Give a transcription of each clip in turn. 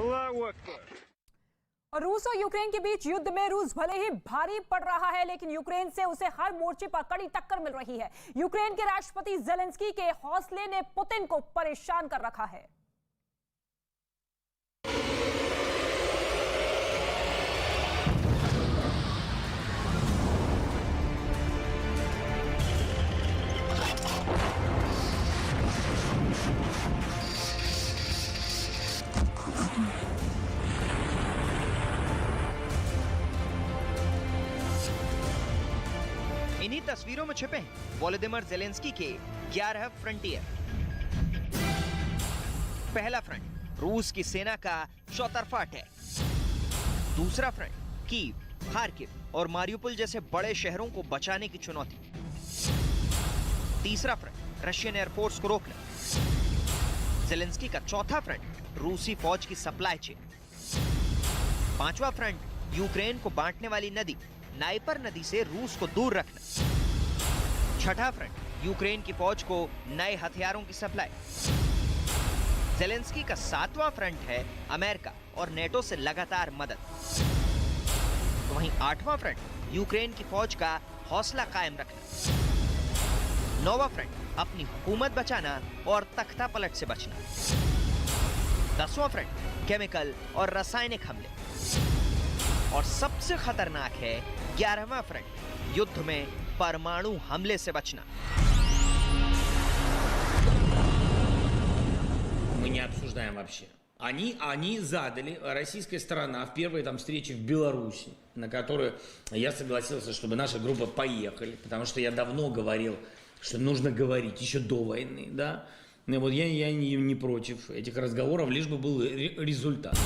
और रूस और यूक्रेन के बीच युद्ध में रूस भले ही भारी पड़ रहा है, लेकिन यूक्रेन से उसे हर मोर्चे पर कड़ी टक्कर मिल रही है। यूक्रेन के राष्ट्रपति जेलेंस्की के हौसले ने पुतिन को परेशान कर रखा है। इन्हीं तस्वीरों में छिपे हैं वोलोदिमीर जेलेंस्की के 11 फ्रंटियर। पहला फ्रंट रूस की सेना का चौतरफा अटैक, दूसरा फ्रंट कीव, खार्किव और मारियुपोल जैसे बड़े शहरों को बचाने की चुनौती, तीसरा फ्रंट रशियन एयरफोर्स को रोकना, जेलेंस्की का चौथा फ्रंट रूसी फौज की सप्लाई चेन, पांचवा फ्रंट यूक्रेन को बांटने वाली नदी नाइपर नदी से रूस को दूर रखना, छठा फ्रंट यूक्रेन की फौज को नए हथियारों की सप्लाई, जेलेंस्की का सातवां फ्रंट है अमेरिका और नेटो से लगातार मदद, तो वहीं आठवां फ्रंट यूक्रेन की फौज का हौसला कायम रखना, नौवां फ्रंट अपनी हुकूमत बचाना और तख्ता पलट से बचना, 10वां फ्रंट केमिकल और रासायनिक हमले, और सबसे खतरनाक है 11वां फ्रंट युद्ध में परमाणु हमले से बचना। Мы не обсуждаем вообще. Они задали, российская сторона, в первой там встрече в Беларуси, на которую я согласился, чтобы наша группа поехали, потому что я давно говорил, что нужно говорить еще до войны, да. И вот я не против этих разговоров, лишь бы был результат.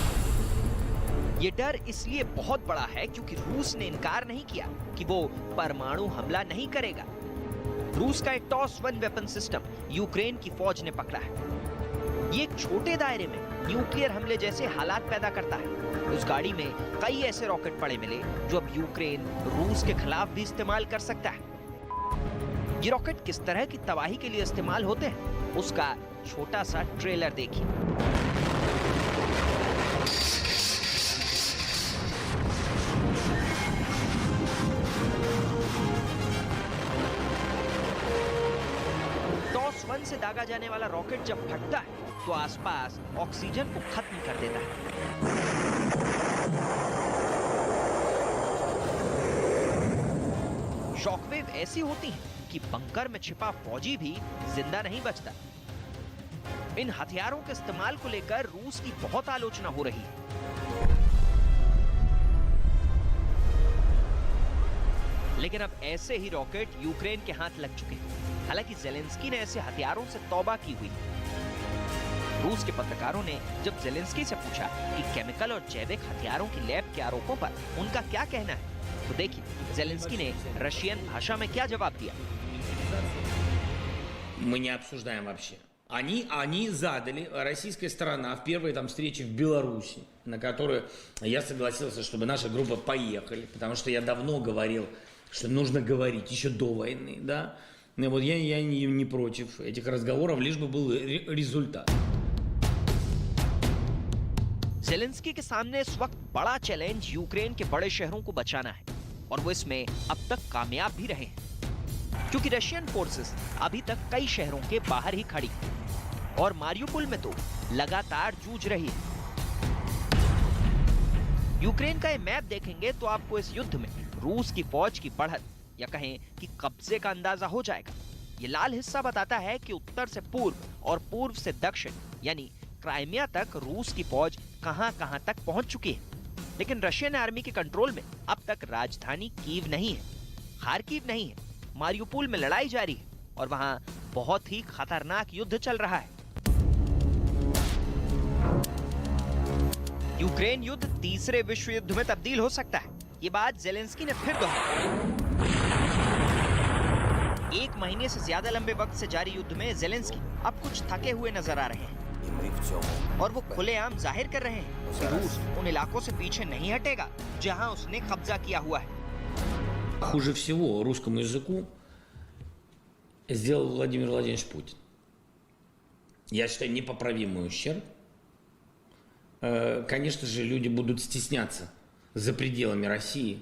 ये डर इसलिए बहुत बड़ा है क्योंकि रूस ने इनकार नहीं किया कि वो परमाणु हमला नहीं करेगा। रूस का एक टॉस-1 वेपन सिस्टम यूक्रेन की फौज ने पकड़ा है। ये एक छोटे दायरे में न्यूक्लियर हमले जैसे हालात पैदा करता है। उस गाड़ी में कई ऐसे रॉकेट पड़े मिले जो अब यूक्रेन रूस के खिलाफ भी इस्तेमाल कर सकता है। ये रॉकेट किस तरह की तबाही के लिए इस्तेमाल होते हैं, उसका छोटा सा ट्रेलर देखिए। टॉस-1 से दागा जाने वाला रॉकेट जब फटता है तो आसपास ऑक्सीजन को खत्म कर देता है। शॉकवेव ऐसी होती हैं कि बंकर में छिपा फौजी भी जिंदा नहीं बचता। इन हथियारों के इस्तेमाल को लेकर रूस की बहुत आलोचना हो रही है। लेकिन अब ऐसे ही रॉकेट यूक्रेन के हाथ लग चुके हैं। हालांकि जेलेंस्की ने ऐसे हथियारों से तौबा की हुई। रूस के पत्रकारों ने जब जेलेंस्की से पूछा कि केमिकल और जैविक हथियारों की लैब के आरोपों पर उनका क्या कहना है, तो देखिए जेलेंस्की ने रशियन भाषा में क्या जवाब दिया। Мы не обсуждаем вообще. Они задали, российская сторона, в первой там встрече в Беларуси, на которую я согласился, чтобы наша группа поехали, потому что я давно говорил, что нужно говорить еще до войны, да. И вот я не против этих разговоров, лишь бы был результат. जेलेंस्की के सामने इस वक्त बड़ा चैलेंज यूक्रेन के बड़े शहरों को बचाना है, और वो इसमें अब तक कामयाब भी रहे हैं, क्योंकि रशियन फोर्सेस अभी तक कई शहरों के बाहर ही खड़ी और मारियुपोल में तो लगातार जूझ रही है। यूक्रेन का ये मैप देखेंगे तो आपको इस युद्ध में रूस की फौज की बढ़त या कहें कि कब्जे का अंदाजा हो जाएगा। ये लाल हिस्सा बताता है कि उत्तर से पूर्व और पूर्व से दक्षिण यानी क्राइमिया तक रूस की फौज कहां-कहां तक पहुंच चुकी है। लेकिन रशियन आर्मी के कंट्रोल में अब तक राजधानी कीव नहीं है, खार्किव नहीं है, मारियुपोल में लड़ाई जारी है और वहां बहुत ही खतरनाक युद्ध चल रहा है। यूक्रेन युद्ध तीसरे विश्व युद्ध में तब्दील हो सकता है, ये बात जेलेंस्की ने फिर दोहराई। एक महीने से ज्यादा लंबे वक्त से जारी युद्ध में जेलेंस्की अब कुछ थके हुए नजर आ रहे हैं और वो खुलेआम जाहिर कर रहे हैं कि रूस उन इलाकों से पीछे नहीं हटेगा जहां उसने कब्जा किया हुआ है। Хуже всего русскому языку сделал Владимир Владимирович Путин. Я считаю, непоправимый ущерб конечно же, люди будут стесняться за пределами России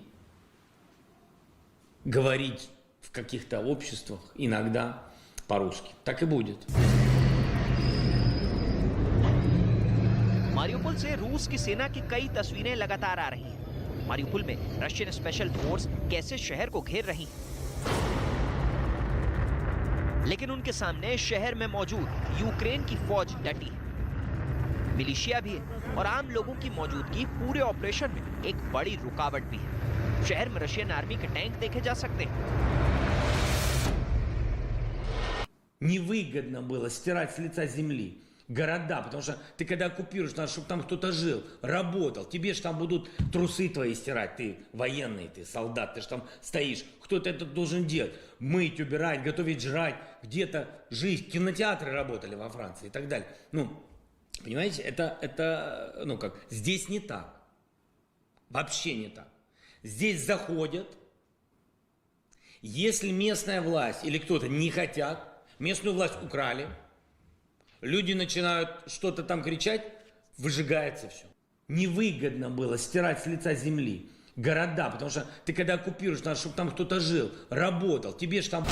говорить в каких-то обществах иногда по-русски. Так и будет. मारियुपोल से रूस की सेना की कई तस्वीरें लगातार आ रही हैं। मारियुपोल में रशियन स्पेशल फोर्स कैसे शहर को घेर रही है, लेकिन उनके सामने शहर में मौजूद यूक्रेन की फौज डटी है। मिलिशिया भी है और आम लोगों की मौजूदगी पूरे ऑपरेशन में एक बड़ी रुकावट भी है। शहर में रशियन आर्मी के टैंक देखे जा सकते हैं। Невыгодно было стирать с лица земли города, потому что ты когда оккупируешь, надо, чтобы там кто-то жил, работал. Тебе же там будут трусы твои стирать. Ты военный, ты солдат, ты же там стоишь. Кто-то это должен делать. Мыть, убирать, готовить, жрать. Где-то жить. Кинотеатры работали во Франции и так далее. Ну, понимаете, это, ну как, здесь не так. Вообще не так. Здесь заходят. Если местная власть или кто-то не хотят, местную власть украли, люди начинают что-то там кричать, выжигается все. Невыгодно было стирать с лица земли города, потому что ты когда оккупируешь, надо, чтобы там кто-то жил, работал. Тебе же там...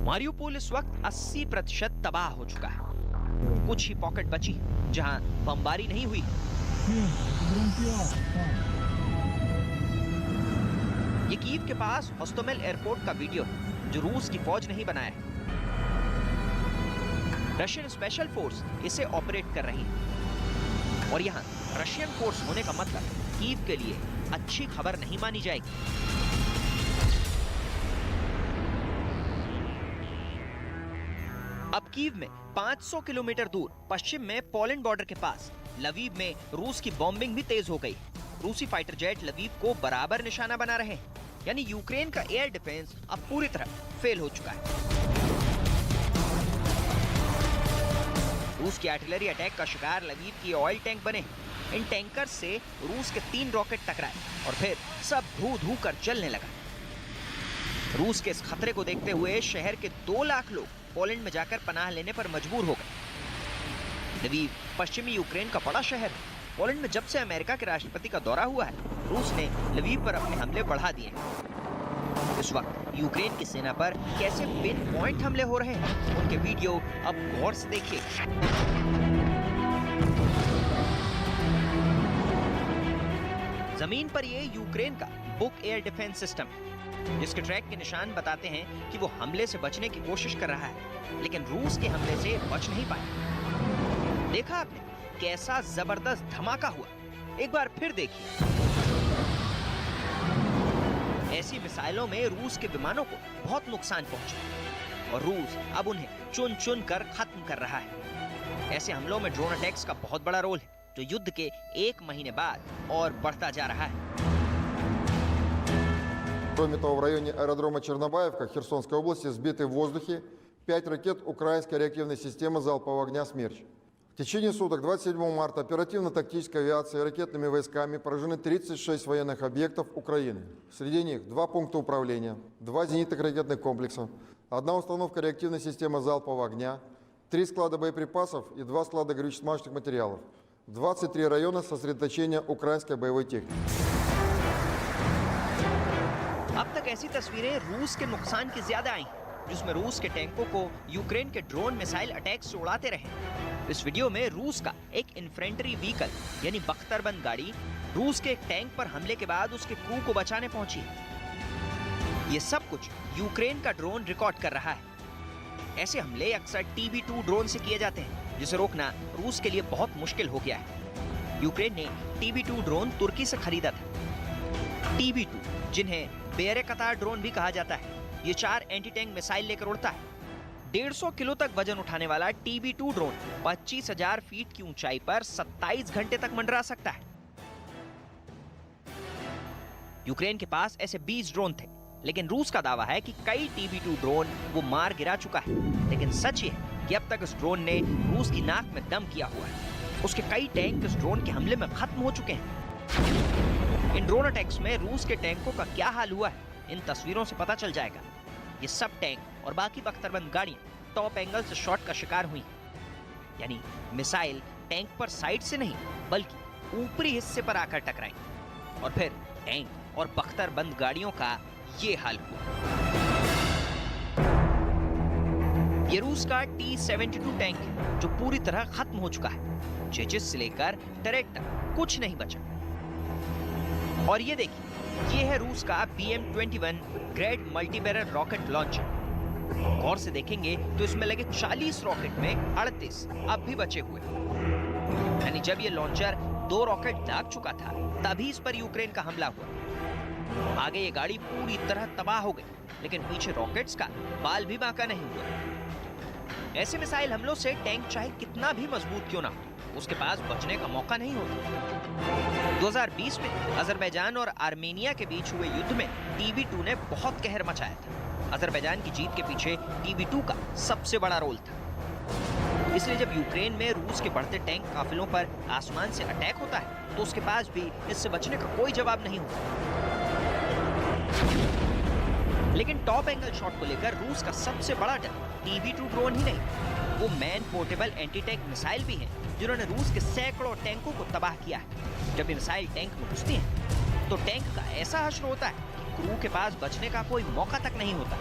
मारियुपोल इस वक्त 80% तबाह हो चुका है। कुछ ही पॉकेट बची जहां बमबारी नहीं हुई। ये कीव के पास होस्टोमेल एयरपोर्ट का वीडियो है जो रूस की फौज ने ही बनाया है। रशियन स्पेशल फोर्स इसे ऑपरेट कर रही है और यहाँ रशियन फोर्स होने का मतलब कीव के लिए अच्छी खबर नहीं मानी जाएगी। अब कीव में 500 किलोमीटर दूर पश्चिम में पोलैंड बॉर्डर के पास लवीव में रूस की बॉम्बिंग भी तेज हो गई। रूसी फाइटर जेट लवीव को बराबर निशाना बना रहे हैं, यानी यूक्रेन का एयर डिफेंस अब पूरी तरह फेल हो चुका है। रूस की आर्टिलरी अटैक का शिकार लवीव की ऑयल टैंक बने। इन टैंकर से रूस के 3 रॉकेट टकराए और फिर सब धू धू कर जलने लगा। रूस के इस खतरे को देखते हुए शहर के 2 लाख लोग पोलैंड में जाकर पनाह लेने पर मजबूर हो गए। लवीव पश्चिमी यूक्रेन का बड़ा शहर है। पोलैंड में जब से अमेरिका के राष्ट्रपति का दौरा हुआ है, रूस ने लवीव पर अपने हमले बढ़ा दिए हैं। इस वक्त यूक्रेन की सेना पर कैसे पिन पॉइंट हमले हो रहे हैं, उनके वीडियो अब गौर से देखिए। जमीन पर ये यूक्रेन का बुक एयर डिफेंस सिस्टम है, जिसके ट्रैक के निशान बताते हैं कि वो हमले से बचने की कोशिश कर रहा है, लेकिन रूस के हमले से बच नहीं पाया। देखा आपने कैसा जबरदस्त धमाका हुआ? एक बार फिर देखिए। ऐसी मिसाइलों में रूस के विमानों को बहुत नुकसान पहुंचा और रूस अब उन्हें चुन चुन कर खत्म कर रहा है। ऐसे हमलों में ड्रोन अटैक्स का बहुत बड़ा रोल है, जो युद्ध के 1 महीने बाद और बढ़ता जा रहा है। Кроме того, в районе аэродрома Чернобаевка Херсонской области сбиты в воздухе 5 ракет украинской реактивной системы залпового огня «Смерч». В течение суток 27 марта оперативно-тактической авиацией и ракетными войсками поражены 36 военных объектов Украины. Среди них 2 пункта управления, 2 зенитных ракетных комплекса, 1 установка реактивной системы залпового огня, 3 склада боеприпасов и 2 склада горюче-смазочных материалов, 23 района сосредоточения украинской боевой техники. अब तक ऐसी तस्वीरें रूस के नुकसान की ज्यादा आई, जिसमें रूस के टैंकों को यूक्रेन के ड्रोन मिसाइल अटैक से उड़ाते रहे। इस वीडियो में रूस का एक इन्फेंट्री व्हीकल यानी बख्तरबंद गाड़ी रूस के एक टैंक पर हमले के बाद उसके क्रू को बचाने पहुंची। ये सब कुछ यूक्रेन का ड्रोन रिकॉर्ड कर रहा है। ऐसे हमले अक्सर TB2 ड्रोन से किए जाते हैं, जिसे रोकना रूस के लिए बहुत मुश्किल हो गया है। यूक्रेन ने TB2 ड्रोन तुर्की से खरीदा था। TB2, जिन्हें बेरे कतार ड्रोन भी कहा जाता है, ये 4 एंटी टैंक मिसाइल लेकर उड़ता है। 150 किलो तक वजन उठाने वाला TB2 ड्रोन 25,000 फीट की ऊंचाई पर 27 घंटे तक मंडरा सकता है। यूक्रेन के पास ऐसे 20 ड्रोन थे, लेकिन रूस का दावा है कि कई TB2 ड्रोन वो मार गिरा चुका है। लेकिन सच ये है कि अब तक इस ड्रोन ने रूस की नाक में दम किया हुआ है। उसके कई टैंक इस ड्रोन के हमले में खत्म हो चुके हैं। इन ड्रोन अटैक्स में रूस के टैंकों का क्या हाल हुआ है, इन तस्वीरों से पता चल जाएगा। ये सब टैंक और बाकी बख्तरबंद गाड़ियां टॉप एंगल से शॉट का शिकार हुई। यानी मिसाइल टैंक पर साइड से नहीं बल्कि ऊपरी हिस्से पर आकर टकराई और फिर टैंक और बख्तरबंद गाड़ियों का ये हाल हुआ। ये रूस का T-72 टैंक है जो पूरी तरह खत्म हो चुका है। चेचिस से लेकर टरेट तक कुछ नहीं बचा। और ये देखिए, ये है रूस का BM-21 ग्रेड मल्टीबैरल रॉकेट लॉन्चर। गौर से देखेंगे तो इसमें लगे 40 रॉकेट में 38 अब भी बचे हुए। यानी जब ये लॉन्चर 2 रॉकेट दाग चुका था तभी इस पर यूक्रेन का हमला हुआ। आगे ये गाड़ी पूरी तरह तबाह हो गई, लेकिन पीछे रॉकेट्स का बाल भी बांका नहीं हुआ। ऐसे मिसाइल हमलों से टैंक चाहे कितना भी मजबूत क्यों ना हो, उसके पास बचने का मौका नहीं होता। 2020 में अजरबैजान और आर्मेनिया के बीच हुए युद्ध में TB2 ने बहुत कहर मचाया था। अजरबैजान की जीत के पीछे TB2 का सबसे बड़ा रोल था। इसलिए जब यूक्रेन में रूस के बढ़ते टैंक काफिलों पर आसमान से अटैक होता है तो उसके पास भी इससे बचने का कोई जवाब नहीं होता। लेकिन टॉप एंगल शॉट को लेकर रूस का सबसे बड़ा डर TB2 ड्रोन ही नहीं, वो man portable anti tank missile भी हैं, जिन्होंने रूस के सैकड़ों टैंकों को तबाह किया है। जब ये मिसाइल टैंक में घुसती हैं तो टैंक का ऐसा हश्र होता है कि क्रू के पास बचने का कोई मौका तक नहीं होता।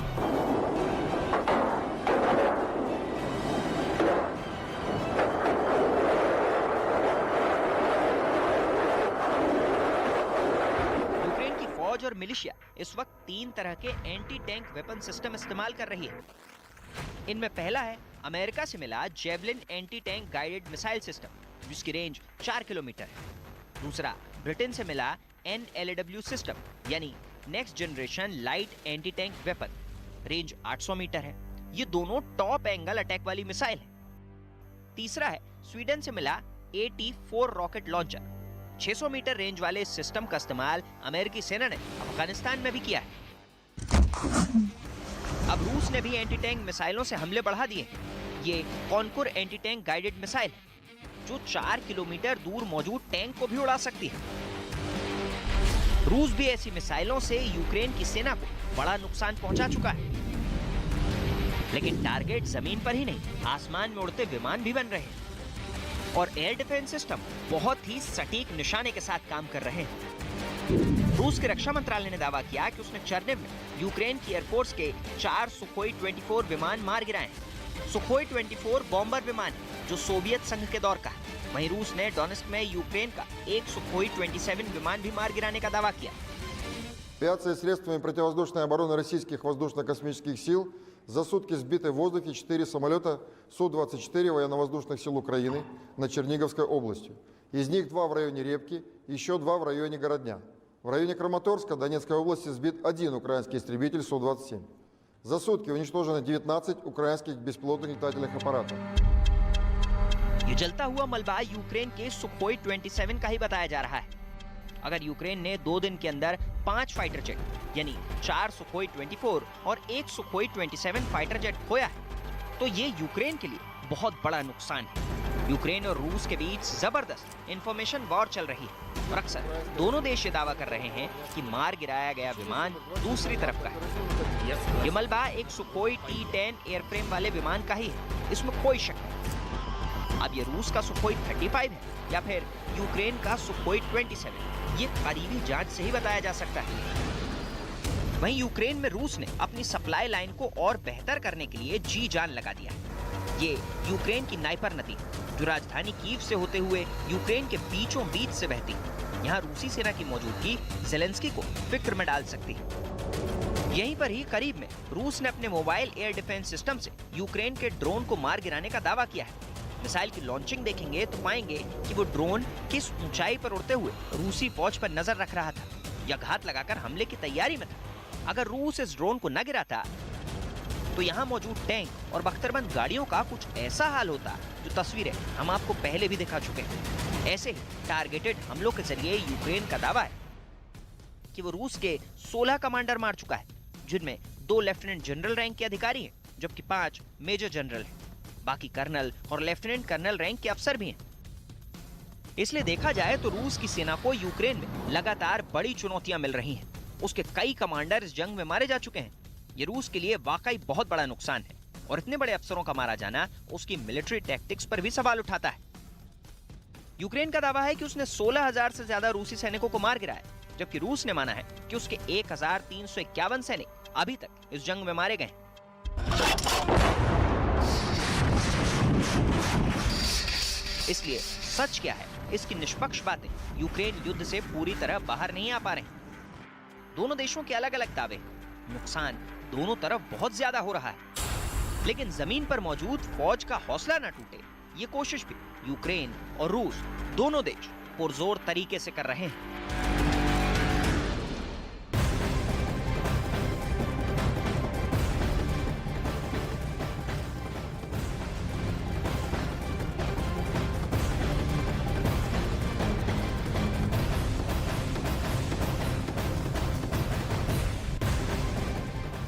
और मिलिशिया इस वक्त 3 तरह के एंटी टैंक वेपन सिस्टम इस्तेमाल कर रही है। इनमें पहला है अमेरिका से मिला javelin anti tank guided missile system, जिसकी रेंज 4 किलोमीटर है। दूसरा ब्रिटेन से मिला NLAW सिस्टम, यानी next generation light anti tank weapon, range 800 metre है। ये दोनों टॉप एंगल अटैक वाली मिसाइल है। तीसरा है स्वीडन से मिला AT-4 rocket launcher. 600 metre range वाले इस सिस्टम का इस्तेमाल अमेरिकी सेना ने अफगानिस्तान में भी किया है। अब रूस ने भी एंटी टैंक मिसाइलों से हमले बढ़ा दिए। ये कॉनकुर एंटी टैंक गाइडेड मिसाइल है जो 4 किलोमीटर दूर मौजूद टैंक को भी उड़ा सकती है। रूस भी ऐसी मिसाइलों से यूक्रेन की सेना को बड़ा नुकसान पहुंचा चुका है। लेकिन टारगेट जमीन पर ही नहीं, आसमान में उड़ते विमान भी बन रहे हैं और एयर डिफेंस सिस्टम बहुत ही सटीक निशाने के साथ काम कर रहे हैं। रूस के रक्षा मंत्रालय ने दावा किया कि उसने चर्निव में यूक्रेन की एयरफोर्स के 4 सुखोई 24 विमान मार गिराए हैं। सुखोई 24 बॉम्बर विमान है जो सोवियत संघ के दौर का है। वहीं रूस ने डोनेस्क में यूक्रेन का एक सुखोई 27 विमान भी मार गिराने का दावा किया। Авиацией средствами противовоздушной обороны российских воздушно-космических сил за сутки сбиты в воздухе 4 самолета Су-24 военно-воздушных сил Украины над Черниговской областью. Из них 2 в районе Репки, еще 2 в районе Городня. В районе Краматорска Донецкой области сбит 1 украинский истребитель Су-27. За сутки уничтожено 19 украинских беспилотных летательных аппаратов. ये जलता हुआ मलबा यूक्रेन के सुखोई 27 का ही बताया जा रहा है। अगर यूक्रेन ने 2 दिन के अंदर 5 फाइटर जेट यानी 4 सुखोई 24 और 1 सुखोई 27 फाइटर जेट खोया है तो ये यूक्रेन के लिए बहुत बड़ा नुकसान है। यूक्रेन और रूस के बीच जबरदस्त इंफॉर्मेशन वॉर चल रही है और अक्सर दोनों देश ये दावा कर रहे हैं कि मार गिराया गया विमान दूसरी तरफ का है। ये मलबा एक सुखोई T-10 एयरफ्रेम वाले विमान का ही है, इसमें कोई शक नहीं। अब ये रूस का सुखोई 35 है या फिर यूक्रेन का सुखोई 27, ये करीबी जांच से ही बताया जा सकता है। वहीं यूक्रेन में रूस ने अपनी सप्लाई लाइन को और बेहतर करने के लिए जी जान लगा दिया। ये यूक्रेन की नाइपर नदी जो राजधानी कीव से होते हुए यूक्रेन के बीचों बीच से बहती है। यहाँ रूसी सेना की मौजूदगी ज़ेलेंस्की को फिक्र में डाल सकती है। यहीं पर ही करीब में रूस ने अपने मोबाइल एयर डिफेंस सिस्टम से यूक्रेन के ड्रोन को मार गिराने का दावा किया है। मिसाइल की लॉन्चिंग देखेंगे तो पाएंगे कि वो ड्रोन किस ऊंचाई पर उड़ते हुए रूसी फौज पर नजर रख रहा था या घात लगाकर हमले की तैयारी में था। अगर रूस इस ड्रोन को न गिराता तो यहाँ मौजूद टैंक और बख्तरबंद गाड़ियों का कुछ ऐसा हाल होता जो तस्वीरें हम आपको पहले भी दिखा चुके हैं। ऐसे ही टारगेटेड हमलों के जरिए यूक्रेन का दावा है कि वो रूस के 16 कमांडर मार चुका है, जिनमें 2 लेफ्टिनेंट जनरल रैंक के अधिकारी हैं जबकि 5 मेजर जनरल हैं। बाकी कर्नल और लेफ्टिनेंट कर्नल रैंक के अफसर भी हैं। इसलिए देखा जाए तो रूस की सेना को यूक्रेन में लगातार बड़ी चुनौतियां मिल रही हैं। उसके कई कमांडर इस जंग में मारे जा चुके हैं। ये रूस के लिए वाकई बहुत बड़ा नुकसान है और इतने बड़े अफसरों का मारा जाना उसकी मिलिट्री टैक्टिक्स पर भी सवाल उठाता है। यूक्रेन का दावा है कि उसने 16,000 से ज्यादा रूसी सैनिकों को मार गिराया, जबकि रूस ने माना है कि उसके 1,351 सैनिक अभी तक इस जंग में मारे गए हैं। इसलिए सच क्या है, इसकी निष्पक्ष बातें यूक्रेन युद्ध से पूरी तरह बाहर नहीं आ पा रहे हैं। दोनों देशों के अलग अलग दावे, नुकसान दोनों तरफ बहुत ज्यादा हो रहा है, लेकिन जमीन पर मौजूद फौज का हौसला न टूटे, ये कोशिश भी यूक्रेन और रूस दोनों देश पुरजोर तरीके से कर रहे हैं।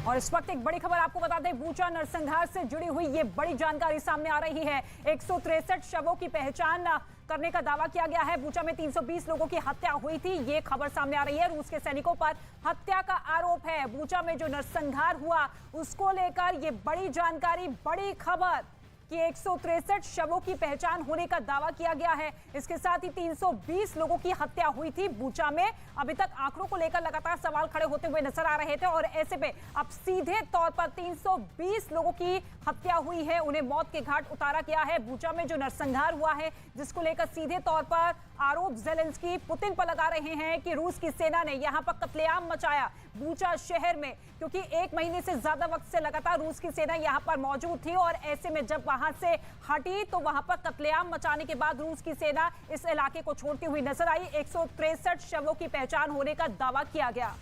और इस वक्त एक बड़ी खबर आपको बता दें, बूचा नरसंहार से जुड़ी हुई ये बड़ी जानकारी सामने आ रही है। 163 शवों की पहचान करने का दावा किया गया है। बूचा में 320 लोगों की हत्या हुई थी, ये खबर सामने आ रही है। रूस के सैनिकों पर हत्या का आरोप है। बूचा में जो नरसंहार हुआ उसको लेकर ये बड़ी जानकारी, बड़ी खबर कि 163 शवों की पहचान होने का दावा किया गया है। इसके साथ ही 320 लोगों की हत्या हुई थी बूचा में। अभी तक आंकड़ों को लेकर लगातार सवाल खड़े होते हुए नजर आ रहे थे और ऐसे में अब सीधे तौर पर 320 लोगों की हत्या हुई है, उन्हें मौत के घाट उतारा गया है। बूचा में जो नरसंहार हुआ है, जिसको लेकर सीधे तौर पर आरोप ज़ेलेंस्की पुतिन पर लगा रहे हैं कि रूस की सेना ने यहां पर कत्लेआम मचाया बूचा शहर में, क्योंकि 1 महीने से ज्यादा वक्त से लगातार रूस की सेना यहां पर मौजूद थी और ऐसे में जब वहां से हटी तो वहां पर कत्लेआम मचाने के बाद रूस की सेना इस इलाके को छोड़ती हुई नजर आई। 163 शवों की पहचान होने का दावा किया गया।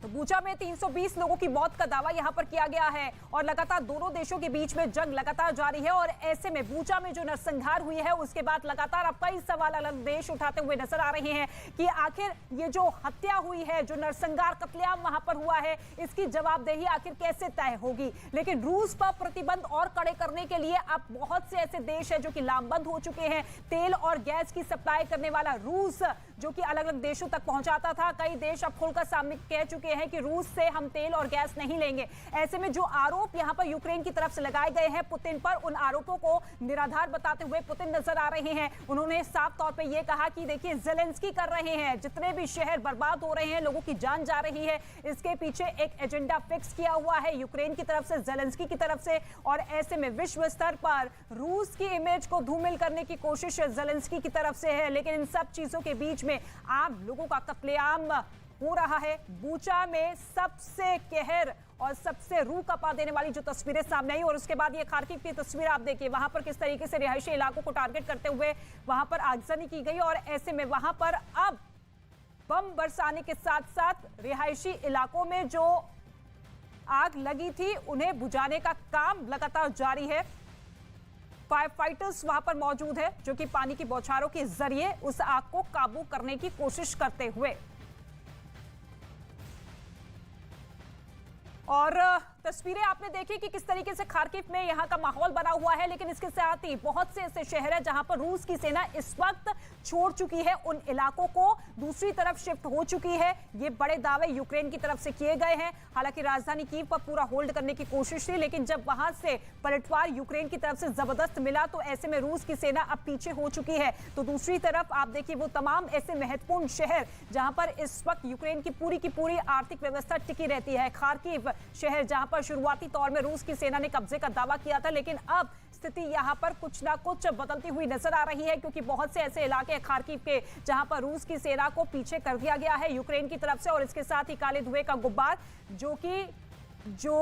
तो बूचा में 320 लोगों की मौत का दावा यहां पर किया गया है और लगातार दोनों देशों के बीच में जंग लगातार जारी है और ऐसे में बूचा में जो नरसंहार हुई है उसके बाद लगातार अब कई सवाल अलग देश उठाते हुए नजर आ रहे हैं कि आखिर ये जो हत्या हुई है, जो नरसंहार कत्लेआम वहां पर हुआ है, इसकी जवाबदेही आखिर कैसे तय होगी। लेकिन रूस पर प्रतिबंध और कड़े करने के लिए अब बहुत से ऐसे देश हैं जो कि लामबंद हो चुके हैं। तेल और गैस की सप्लाई करने वाला रूस जो कि अलग अलग देशों तक पहुंचाता था, कई देश अब खुलकर सामने कह चुके हैं कि रूस से हम तेल और गैस नहीं लेंगे। ऐसे में जो आरोप यहां पर यूक्रेन की तरफ से लगाए गए हैं पुतिन पर, उन आरोपों को निराधार बताते हुए पुतिन नजर आ रहे हैं। उन्होंने साफ तौर पे ये कहा कि देखिए ज़ेलेंस्की कर रहे हैं, जितने भी शहर बर्बाद हो रहे हैं, लोगों की जान जा रही है, इसके पीछे एक एजेंडा फिक्स किया हुआ है यूक्रेन की तरफ से, ज़ेलेंस्की की तरफ से। और ऐसे में विश्व स्तर पर रूस की इमेज को धूमिल करने की कोशिश ज़ेलेंस्की की तरफ से है। लेकिन इन सब चीजों के बीच में आम लोगों का कत्लेआम हो रहा है। बूचा में सबसे कहर और सबसे रूह कपा देने वाली जो तस्वीरें सामने आई और उसके बाद ये खार्किव की तस्वीर आप देखिए, वहां पर किस तरीके से रिहायशी इलाकों को टारगेट करते हुए वहां पर आगजनी की गई और ऐसे में वहां पर अब बम बरसाने के साथ साथ रिहायशी इलाकों में जो आग लगी थी उन्हें बुझाने का काम लगातार जारी है। फायर फाइटर्स वहां पर मौजूद है जो कि पानी की बौछारों के जरिए उस आग को काबू करने की कोशिश करते हुए। और तस्वीरें आपने देखी कि किस तरीके से खार्किव में यहां का माहौल बना हुआ है। लेकिन इसके साथ ही बहुत से ऐसे शहर हैं जहां पर रूस की सेना इस वक्त छोड़ चुकी है, उन इलाकों को दूसरी तरफ शिफ्ट हो चुकी है। ये बड़े दावे यूक्रेन की तरफ से किए गए हैं। हालांकि राजधानी कीव पर पूरा होल्ड करने की कोशिश थी, लेकिन जब वहां से पलटवार यूक्रेन की तरफ से जबरदस्त मिला तो ऐसे में रूस की सेना अब पीछे हो चुकी है। तो दूसरी तरफ आप देखिए वो तमाम ऐसे महत्वपूर्ण शहर जहां पर इस वक्त यूक्रेन की पूरी आर्थिक व्यवस्था टिकी रहती है। खार्किव शहर जहां पर शुरुआती तौर में रूस की सेना ने कब्जे का दावा किया था, लेकिन अब स्थिति यहां पर कुछ ना कुछ बदलती हुई नजर आ रही है, क्योंकि बहुत से ऐसे इलाके खार्किव के जहां पर रूस की सेना को पीछे कर दिया गया है यूक्रेन की तरफ से। और इसके साथ ही काले धुएं का गुब्बार जो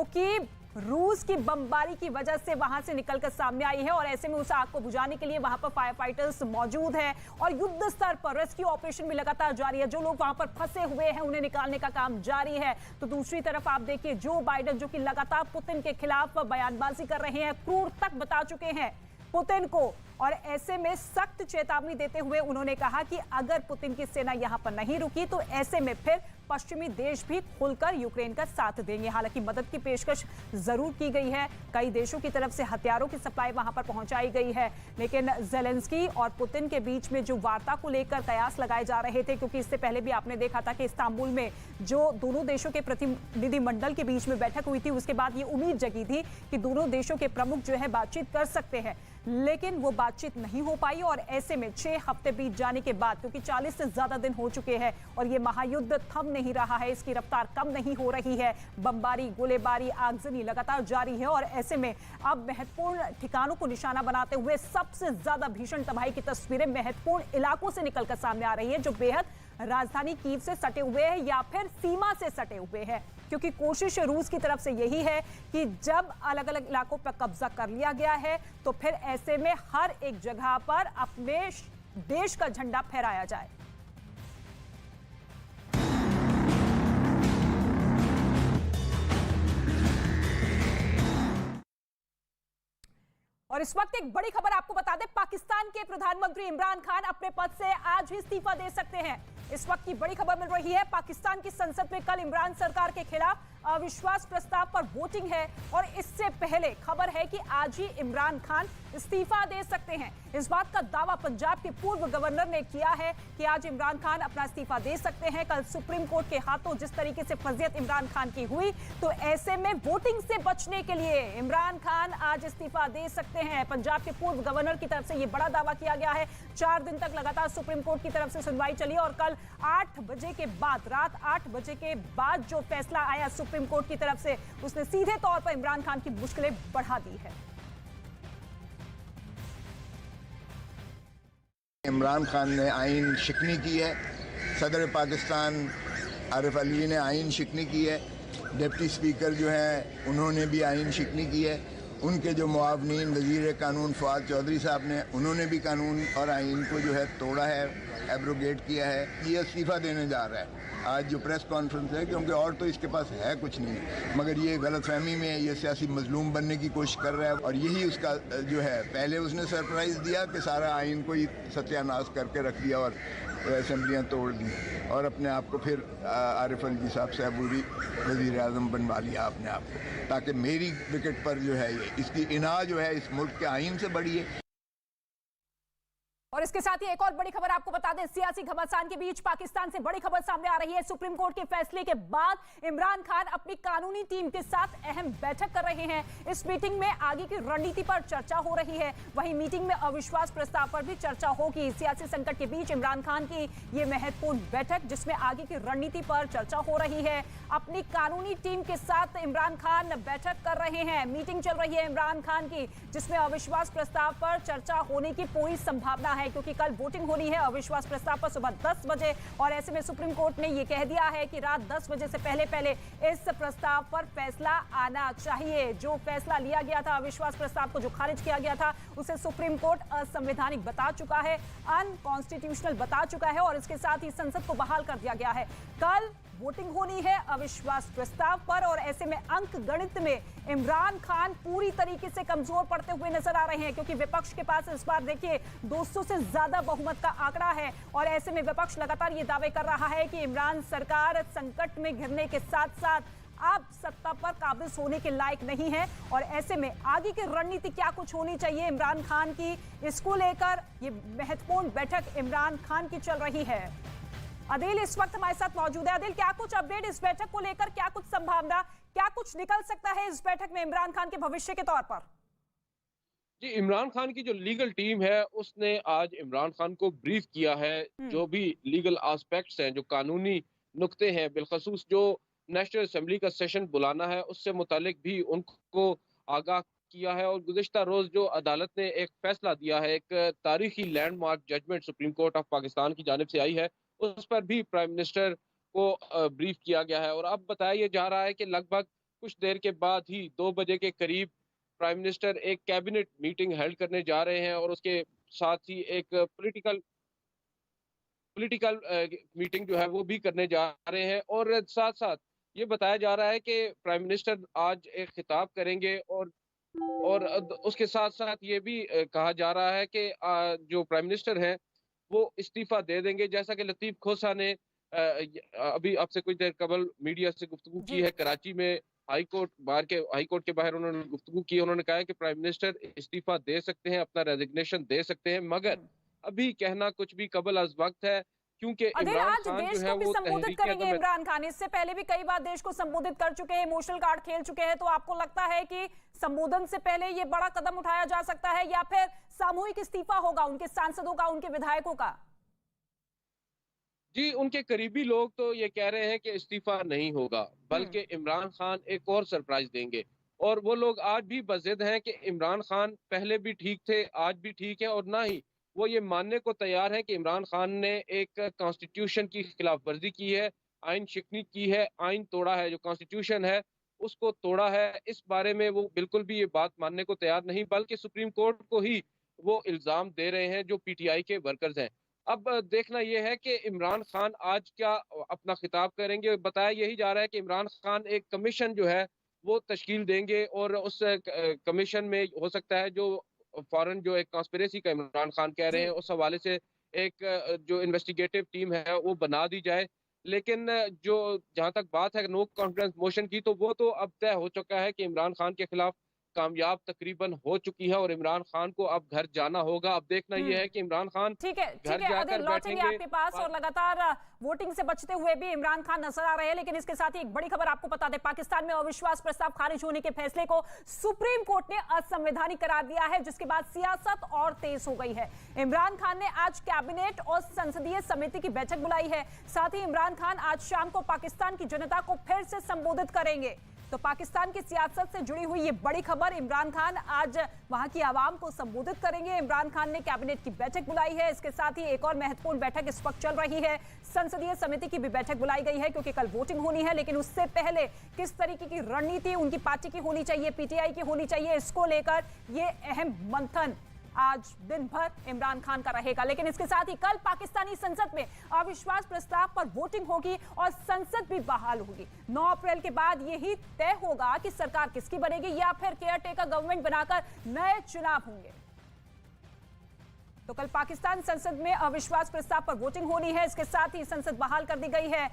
कि रूस की बमबारी की वजह से वहां से निकलकर सामने आई है और ऐसे में उस आग को बुझाने के लिए वहां पर फायर फाइटर्स मौजूद हैं और युद्ध स्तर पर रेस्क्यू ऑपरेशन भी लगातार जारी है। जो लोग वहां पर फंसे हुए हैं उन्हें निकालने का काम जारी है। तो दूसरी तरफ आप देखिए जो बाइडेन जो कि लगातार पुतिन के खिलाफ बयानबाजी कर रहे हैं, क्रूर तक बता चुके हैं पुतिन को और ऐसे में सख्त चेतावनी देते हुए उन्होंने कहा कि अगर पुतिन की सेना यहां पर नहीं रुकी तो ऐसे में फिर पश्चिमी देश भी खुलकर यूक्रेन का साथ देंगे। हालांकि मदद की पेशकश जरूर की गई है, कई देशों की तरफ से हथियारों की सप्लाई वहां पर पहुंचाई गई है, लेकिन जेलेंस्की और पुतिन के बीच में जो वार्ता को लेकर कयास लगाए जा रहे थे, क्योंकि इससे पहले भी आपने देखा था कि इस्तांबुल में जो दोनों देशों के प्रतिनिधिमंडल के बीच में बैठक हुई थी, उसके बाद ये उम्मीद जगी थी कि दोनों देशों के प्रमुख जो है बातचीत कर सकते हैं, लेकिन वो बातचीत नहीं हो पाई। और ऐसे में 6 हफ्ते बीत जाने के बाद, क्योंकि 40 से ज्यादा दिन हो चुके हैं और ये महायुद्ध थम नहीं रहा है, इसकी रफ्तार कम नहीं हो रही है, बमबारी, गोलेबारी, आगजनी लगातार जारी है और ऐसे में अब महत्वपूर्ण ठिकानों को निशाना बनाते हुए सबसे ज्यादा भीषण तबाही की तस्वीरें महत्वपूर्ण इलाकों से निकलकर सामने आ रही है, जो बेहद राजधानी कीव से सटे हुए हैं या फिर सीमा से सटे हुए हैं। क्योंकि कोशिश रूस की तरफ से यही है कि जब अलग अलग इलाकों पर कब्जा कर लिया गया है तो फिर ऐसे में हर एक जगह पर अपने देश का झंडा फहराया जाए। और इस वक्त एक बड़ी खबर आपको बता दें, पाकिस्तान के प्रधानमंत्री इमरान खान अपने पद से आज ही इस्तीफा दे सकते हैं। इस वक्त की बड़ी खबर मिल रही है, पाकिस्तान की संसद में कल इमरान सरकार के खिलाफ अविश्वास प्रस्ताव पर वोटिंग है और इससे पहले खबर है कि आज ही इमरान खान इस्तीफा दे सकते हैं। इस बात का दावा पंजाब के पूर्व गवर्नर ने किया है कि आज इमरान खान अपना इस्तीफा दे सकते हैं। कल सुप्रीम कोर्ट के हाथों जिस तरीके से फजीहत इमरान खान की हुई, तो ऐसे में वोटिंग से बचने के लिए इमरान खान आज इस्तीफा दे सकते हैं। पंजाब के पूर्व गवर्नर की तरफ से यह बड़ा दावा किया गया है। 4 दिन तक लगातार सुप्रीम कोर्ट की तरफ से सुनवाई चली और कल 8 बजे के बाद, रात 8 बजे के बाद जो फैसला आया सुप्रीम कोर्ट की तरफ से, उसने सीधे तौर पर इमरान खान की मुश्किलें बढ़ा दी है। इमरान खान ने आइन शिकनी की है, सदर पाकिस्तान आरिफ अली ने आइन शिकनी की है, डिप्टी स्पीकर जो हैं उन्होंने भी आइन शिकनी की है, उनके जो मुआवनीन वज़ीर कानून फवाद चौधरी साहब ने, उन्होंने भी कानून और आइन को जो है तोड़ा है, एब्रोगेट किया है। ये इस्तीफ़ा देने जा रहा है आज जो प्रेस कॉन्फ्रेंस है, क्योंकि और तो इसके पास है कुछ नहीं, मगर ये गलतफहमी में ये सियासी मजलूम बनने की कोशिश कर रहा है और यही उसका जो है, पहले उसने सरप्राइज़ दिया कि सारा आइन को ही सत्यानाश करके रख दिया और असेंबलियाँ तोड़ दी और अपने आप को फिर आरिफ अली साहब से अबूरी वज़ीर आज़म बनवा लिया अपने आप को, ताकि मेरी विकेट पर जो है ये इसकी इना जो है इस मुल्क के आइन से बड़ी है। और इसके साथ ही एक और बड़ी खबर आपको बता दें, सियासी घमासान के बीच पाकिस्तान से बड़ी खबर सामने आ रही है। सुप्रीम कोर्ट के फैसले के बाद इमरान खान अपनी कानूनी टीम के साथ अहम बैठक कर रहे हैं। इस मीटिंग में आगे की रणनीति पर चर्चा हो रही है, वहीं मीटिंग में अविश्वास प्रस्ताव पर भी चर्चा होगी। सियासी संकट के बीच इमरान खान की ये महत्वपूर्ण बैठक, जिसमें आगे की रणनीति पर चर्चा हो रही है। अपनी कानूनी टीम के साथ इमरान खान बैठक कर रहे हैं, मीटिंग चल रही है इमरान खान की, जिसमें अविश्वास प्रस्ताव पर चर्चा होने की पूरी संभावना है, क्योंकि कल वोटिंग होनी है अविश्वास प्रस्ताव पर सुबह 10 बजे और ऐसे में सुप्रीम कोर्ट ने यह कह दिया है कि रात 10 बजे से पहले इस प्रस्ताव पर फैसला आना चाहिए। जो फैसला लिया गया था अविश्वास प्रस्ताव को जो खारिज किया गया था, उसे सुप्रीम कोर्ट असंवैधानिक बता चुका है, अनकॉन्स्टिट्यूशनल बता चुका है और इसके साथ ही संसद को बहाल कर दिया गया है। कल वोटिंग होनी है अविश्वास प्रस्ताव पर और ऐसे में अंक गणित में इमरान खान पूरी तरीके से कमजोर पड़ते हुए नजर आ रहे हैं, क्योंकि विपक्ष के पास इस बार देखिए 200 से ज्यादा बहुमत का आंकड़ा है और ऐसे में विपक्ष लगातार ये दावे कर रहा है कि इमरान सरकार संकट में घिरने के साथ साथ अब सत्ता पर काबिज होने के लायक नहीं है और ऐसे में आगे की रणनीति क्या कुछ होनी चाहिए इमरान खान की, इसको लेकर ये महत्वपूर्ण बैठक इमरान खान की चल रही है। अदिल इस वक्त हमारे साथ मौजूद है। अदिल, क्या कुछ अपडेट इस बैठक को लेकर, क्या कुछ संभावना, क्या कुछ निकल सकता है इस बैठक में इमरान खान के भविष्य के तौर पर? जी, इमरान खान की जो लीगल टीम है उसने आज इमरान खान को ब्रीफ किया है, जो भी लीगल एस्पेक्ट्स हैं, जो कानूनी नुक्ते हैं, बिलखसूस जो नेशनल असेंबली का सेशन बुलाना है उससे मुतालिक भी उनको आगाह किया है। और गुज़िश्ता रोज जो अदालत ने एक फैसला दिया है, एक तारीखी landmark judgement supreme court of Pakistan की जानिब से आई है, उस पर भी प्राइम मिनिस्टर को ब्रीफ किया गया है। और अब बताया जा रहा है कि लगभग कुछ देर के बाद ही 2 बजे के करीब प्राइम मिनिस्टर एक कैबिनेट मीटिंग हेल्ड करने जा रहे हैं और उसके साथ ही एक पॉलिटिकल मीटिंग जो है वो भी करने जा रहे हैं। और साथ साथ ये बताया जा रहा है कि प्राइम मिनिस्टर आज एक खिताब करेंगे और उसके साथ साथ ये भी कहा जा रहा है कि जो प्राइम मिनिस्टर हैं वो इस्तीफा दे देंगे, जैसा कि लतीफ खोसा ने अभी आपसे कुछ देर कबल मीडिया से गुफ्तगू की है कराची में, हाई कोर्ट के बाहर उन्होंने गुफ्तगू की। उन्होंने कहा है कि प्राइम मिनिस्टर इस्तीफा दे सकते हैं, अपना रेजिग्नेशन दे सकते हैं, मगर अभी कहना कुछ भी कबल अज वक्त है, क्योंकि इमरान आज खान देश जो है को भी वो संबोधित करेंगे इमरान खान। इससे पहले भी कई बार देश को संबोधित कर चुके हैं, इमोशनल कार्ड खेल चुके हैं। तो आपको लगता है कि संबोधन से पहले ये बड़ा कदम उठाया जा सकता है या फिर सामूहिक इस्तीफा होगा उनके सांसदों का, उनके विधायकों का? जी, उनके करीबी लोग तो ये कह रहे हैं कि इस्तीफा नहीं होगा, बल्कि इमरान खान एक और सरप्राइज देंगे। और वो लोग आज भी बज़िद हैं कि इमरान खान पहले भी ठीक थे, आज भी ठीक है, और ना ही वो ये मानने को तैयार है कि इमरान खान ने एक कॉन्स्टिट्यूशन की खिलाफ वर्जी की है, आइन शिकनी की है, आइन तोड़ा है, जो कॉन्स्टिट्यूशन है उसको तोड़ा है। इस बारे में वो बिल्कुल भी ये बात मानने को तैयार नहीं, बल्कि सुप्रीम कोर्ट को ही वो इल्ज़ाम दे रहे हैं जो पीटीआई के वर्कर्स हैं। अब देखना यह है कि इमरान खान आज क्या अपना खिताब करेंगे। बताया यही जा रहा है कि इमरान खान एक कमीशन जो है वो तश्कील देंगे, और उस कमीशन में हो सकता है जो फॉरेन जो एक कॉन्स्पिरेसी का इमरान खान कह रहे हैं, उस हवाले से एक जो इन्वेस्टिगेटिव टीम है वो बना दी जाए। लेकिन जो जहां तक बात है नो कॉन्फिडेंस मोशन की, तो वो तो अब तय हो चुका है कि इमरान खान के खिलाफ कामयाब तकरीबन हो चुकी है, और इमरान खान को अब घर जाना होगा। अब देखना यह है कि इमरान खान ठीक है, घर जाकर लौटेंगे आपके पास। और लगातार वोटिंग से बचते हुए भी इमरान खान नजर आ रहे हैं। लेकिन इसके साथ ही एक बड़ी खबर आपको बता दें, पाकिस्तान में अविश्वास प्रस्ताव खारिज होने के फैसले को सुप्रीम कोर्ट ने असंवैधानिक करार दिया है, जिसके बाद सियासत और तेज हो गई है। इमरान खान ने आज कैबिनेट और संसदीय समिति की बैठक बुलाई है। साथ ही इमरान खान आज शाम को पाकिस्तान की जनता को फिर से संबोधित करेंगे। तो पाकिस्तान की सियासत से जुड़ी हुई ये बड़ी खबर, इमरान खान आज वहां की आवाम को संबोधित करेंगे। इमरान खान ने कैबिनेट की बैठक बुलाई है। इसके साथ ही एक और महत्वपूर्ण बैठक इस वक्त चल रही है, संसदीय समिति की भी बैठक बुलाई गई है, क्योंकि कल वोटिंग होनी है। लेकिन उससे पहले किस तरीके की रणनीति उनकी पार्टी की होनी चाहिए, पीटीआई की होनी चाहिए, इसको लेकर ये अहम मंथन आज दिन भर इमरान खान का रहेगा। लेकिन इसके साथ ही कल पाकिस्तानी संसद में अविश्वास प्रस्ताव पर वोटिंग होगी और संसद भी बहाल होगी। 9 अप्रैल के बाद यही तय होगा कि सरकार किसकी बनेगी या फिर केयरटेकर गवर्नमेंट बनाकर नए चुनाव होंगे। तो कल पाकिस्तान संसद में अविश्वास प्रस्ताव पर वोटिंग होनी है। इसके साथ ही संसद बहाल कर दी गई है।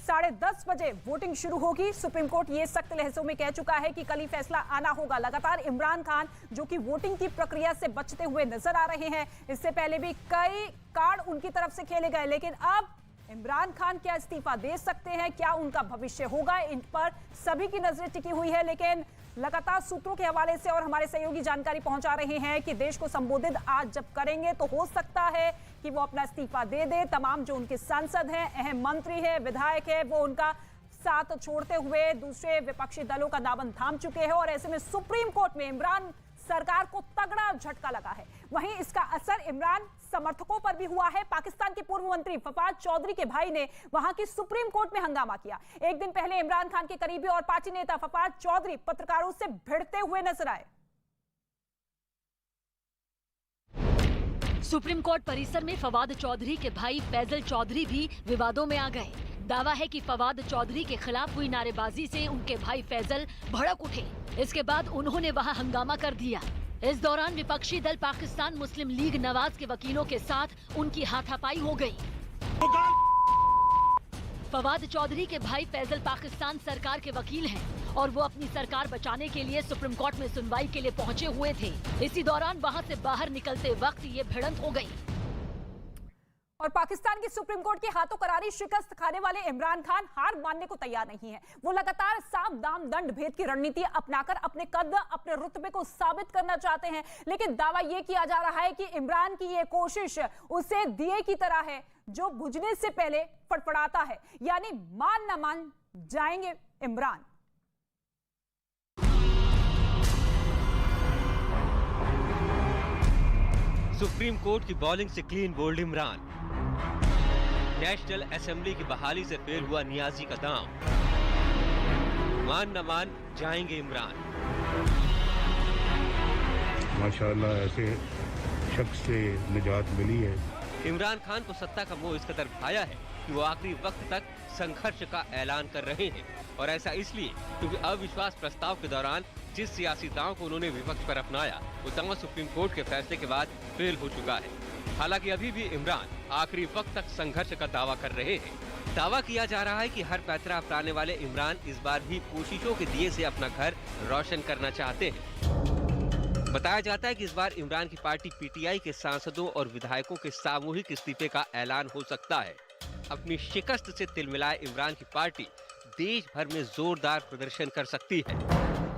10:30 बजे वोटिंग शुरू होगी। सुप्रीम कोर्ट ये सख्त लहजों में कह चुका है कि कल ही फैसला आना होगा। लगातार इमरान खान जो कि वोटिंग की प्रक्रिया से बचते हुए नजर आ रहे हैं, इससे पहले भी कई कार्ड उनकी तरफ से खेले गए, लेकिन अब इमरान खान क्या इस्तीफा दे सकते हैं, क्या उनका भविष्य होगा, इन पर सभी की नजरें टिकी हुई है। लेकिन लगातार सूत्रों के हवाले से और हमारे सहयोगी जानकारी पहुंचा रहे हैं कि देश को संबोधित आज जब करेंगे तो हो सकता है कि वो अपना इस्तीफा दे दे। तमाम जो उनके सांसद हैं, अहम मंत्री हैं, विधायक हैं, वो उनका साथ छोड़ते हुए दूसरे विपक्षी दलों का दामन थाम चुके हैं। और ऐसे में सुप्रीम कोर्ट में इमरान सरकार को तगड़ा झटका लगा है। वहीं इसका असर इमरान समर्थकों पर भी हुआ है। पाकिस्तान के पूर्व मंत्री फवाद चौधरी के भाई ने वहां की सुप्रीम कोर्ट में हंगामा किया। एक दिन पहले इमरान खान के करीबी और पार्टी नेता फवाद चौधरी पत्रकारों से भिड़ते हुए नजर आए। सुप्रीम कोर्ट परिसर में फवाद चौधरी के भाई फैजल चौधरी भी विवादों में आ गए। दावा है कि फवाद चौधरी के खिलाफ हुई नारेबाजी से उनके भाई फैजल भड़क उठे। इसके बाद उन्होंने वहां हंगामा कर दिया। इस दौरान विपक्षी दल पाकिस्तान मुस्लिम लीग नवाज के वकीलों के साथ उनकी हाथापाई हो गई। फवाद चौधरी के भाई फैजल पाकिस्तान सरकार के वकील हैं और वो अपनी सरकार बचाने के लिए सुप्रीम कोर्ट में सुनवाई के लिए पहुंचे हुए थे। इसी दौरान वहां से बाहर निकलते वक्त ये भिड़ंत हो गई। और पाकिस्तान की सुप्रीम कोर्ट के हाथों करारी शिकस्त खाने वाले इमरान खान हार मानने को तैयार नहीं है। वो लगातार साम दाम दंड भेद की रणनीति अपनाकर अपने कद, अपने रुतबे को साबित करना चाहते हैं। लेकिन दावा यह किया जा रहा है कि इमरान की ये कोशिश उसे दिए की तरह है जो बुझने से पहले फड़फड़ाता है, यानी मान न मान जाएंगे इमरान। सुप्रीम कोर्ट की बॉलिंग से clean bowled Imran. National assembly की बहाली से फेल हुआ नियाजी का दांव। मान न मान जाएंगे इमरान। माशाअल्लाह ऐसे शख्स से निजात मिली है। इमरान खान को सत्ता का मोह इस कदर भाया है कि वो आखिरी वक्त तक संघर्ष का ऐलान कर रहे हैं। और ऐसा इसलिए क्योंकि अविश्वास प्रस्ताव के दौरान जिस सियासी दांव को उन्होंने विपक्ष पर अपनाया, वो दांव सुप्रीम कोर्ट के फैसले के बाद फेल हो चुका है। हालांकि अभी भी इमरान आखिरी वक्त तक संघर्ष का दावा कर रहे हैं। दावा किया जा रहा है कि हर पैतरा अपनाने वाले इमरान इस बार भी कोशिशों के दिए से अपना घर रोशन करना चाहते हैं। बताया जाता है कि इस बार इमरान की पार्टी पीटीआई के सांसदों और विधायकों के सामूहिक इस्तीफे का ऐलान हो सकता है। अपनी शिकस्त से तिलमिलाए इमरान की पार्टी देश भर में जोरदार प्रदर्शन कर सकती है।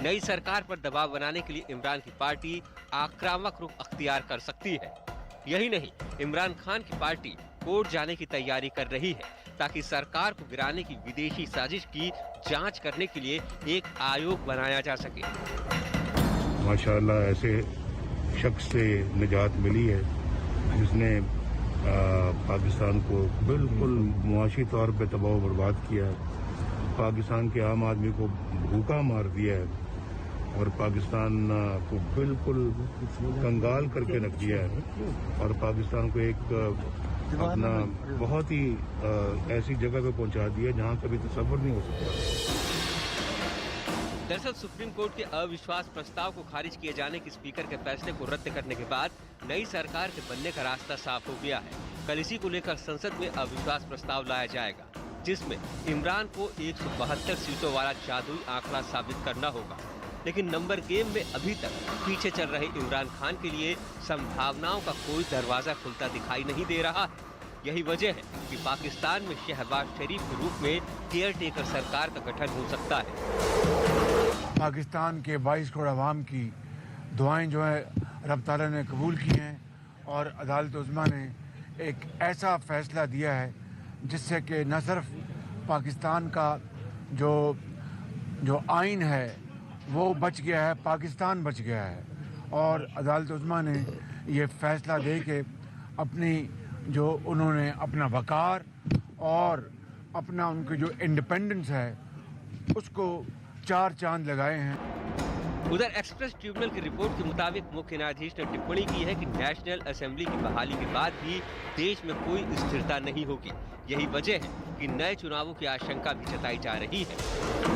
नई सरकार पर दबाव बनाने के लिए इमरान की पार्टी आक्रामक रुख अख्तियार कर सकती है। यही नहीं, इमरान खान की पार्टी कोर्ट जाने की तैयारी कर रही है ताकि सरकार को गिराने की विदेशी साजिश की जांच करने के लिए एक आयोग बनाया जा सके। माशाल्लाह ऐसे शख्स से निजात मिली है जिसने पाकिस्तान को बिल्कुल मुआशी तौर पे तबाह बर्बाद किया है, पाकिस्तान के आम आदमी को भूखा मार दिया है और पाकिस्तान को बिल्कुल कंगाल करके रख दिया है और पाकिस्तान को एक अपना बहुत ही ऐसी जगह पे पहुंचा दिया जहां कभी तसव्वुर नहीं हो सकता। दरअसल सुप्रीम कोर्ट के अविश्वास प्रस्ताव को खारिज किए जाने के स्पीकर के फैसले को रद्द करने के बाद नई सरकार के बनने का रास्ता साफ हो गया है। कल इसी को लेकर संसद में अविश्वास प्रस्ताव लाया जाएगा, जिसमें इमरान को 172 सीटों वाला जादुई आंकड़ा साबित करना होगा। लेकिन नंबर गेम में अभी तक पीछे चल रहे इमरान खान के लिए संभावनाओं का कोई दरवाजा खुलता दिखाई नहीं दे रहा है। यही वजह है कि पाकिस्तान में शहबाज शरीफ के रूप में केयर टेकर सरकार का गठन हो सकता है। पाकिस्तान के 22 करोड़ अवाम की दुआएं जो है रब ताला ने कबूल की हैं और अदालत उज़्मा ने एक ऐसा फैसला दिया है जिससे कि न सिर्फ पाकिस्तान का जो आइन है वो बच गया है, पाकिस्तान बच गया है। और अदालत उज़्मा ने ये फैसला दे के अपनी जो उन्होंने अपना वकार और अपना उनकी जो इंडिपेंडेंस है उसको 4 चांद लगाए हैं। उधर एक्सप्रेस ट्रिब्यूनल की रिपोर्ट के मुताबिक मुख्य न्यायाधीश ने टिप्पणी की है कि नेशनल असेंबली की बहाली के बाद भी देश में कोई स्थिरता नहीं होगी। यही वजह है कि नए चुनावों की आशंका भी जताई जा रही है।